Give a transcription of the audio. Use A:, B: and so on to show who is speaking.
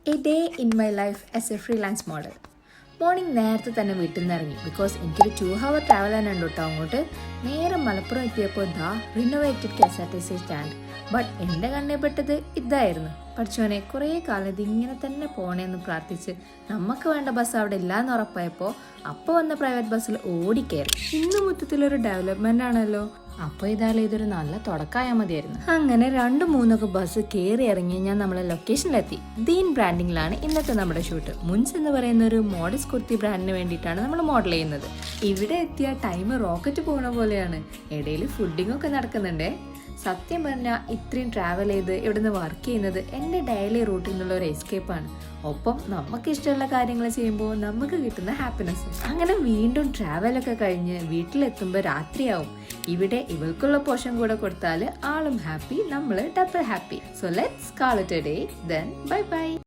A: A day in my life as A freelance model. Morning നേരത്തെ തന്നെ വീട്ടിൽ നിന്ന് ഇറങ്ങി. ബിക്കോസ് എനിക്കൊരു 2 hour ട്രാവൽ തന്നെ ഉണ്ട് കേട്ടോ അങ്ങോട്ട്. നേരെ മലപ്പുറം എത്തിയപ്പോൾ റിനോവേറ്റഡ് KSRTC സ്റ്റാൻഡ്. ബട്ട് എൻ്റെ കണ്ണേ പെട്ടത് ഇതായിരുന്നു. പഠിച്ചോനെ കുറേ കാലം ഇതിങ്ങനെ തന്നെ പോണേന്ന് പ്രാർത്ഥിച്ച് നമുക്ക് വേണ്ട ബസ് അവിടെ ഇല്ലാന്ന് ഉറപ്പായപ്പോൾ അപ്പോൾ വന്ന പ്രൈവറ്റ് ബസ്സിൽ ഓടിക്കയറി. ഇന്ന് മൊത്തത്തിലൊരു ഡെവലപ്മെൻ്റ് ആണല്ലോ. അപ്പോൾ ഇതൊരു നല്ല തുടക്കമായാൽ മതിയായിരുന്നു. അങ്ങനെ 2-3 ബസ് കയറി ഇറങ്ങി ഞാൻ നമ്മളെ ലൊക്കേഷനിലെത്തി. ദീൻ ബ്രാൻഡിങ്ങിലാണ് ഇന്നത്തെ നമ്മുടെ ഷൂട്ട്. മുൻസ് എന്ന് പറയുന്ന ഒരു മോഡസ് കുർത്തി ബ്രാൻഡിന് വേണ്ടിയിട്ടാണ് നമ്മൾ മോഡൽ ചെയ്യുന്നത്. ഇവിടെ എത്തിയ ടൈം റോക്കറ്റ് പോണ പോലെയാണ്. ഇടയിൽ ഫുഡിങ് ഒക്കെ നടക്കുന്നുണ്ടേ. സത്യം പറഞ്ഞാൽ ഇത്രയും ട്രാവൽ ചെയ്ത് ഇവിടുന്ന് വർക്ക് ചെയ്യുന്നത് എൻ്റെ ഡെയിലി റൂട്ടിൽ നിന്നുള്ള ഒരു എസ്കേപ്പാണ്. ഒപ്പം നമുക്ക് ഇഷ്ടമുള്ള കാര്യങ്ങൾ ചെയ്യുമ്പോൾ നമുക്ക് കിട്ടുന്ന ഹാപ്പിനെസ്. അങ്ങനെ വീണ്ടും ട്രാവലൊക്കെ കഴിഞ്ഞ് വീട്ടിലെത്തുമ്പോൾ രാത്രിയാവും. ഇവിടെ ഇവൾക്കുള്ള പോഷൻ കൂടെ കൊടുത്താൽ ആളും ഹാപ്പി, നമ്മൾ double happy. So let's call it a day. Then bye by.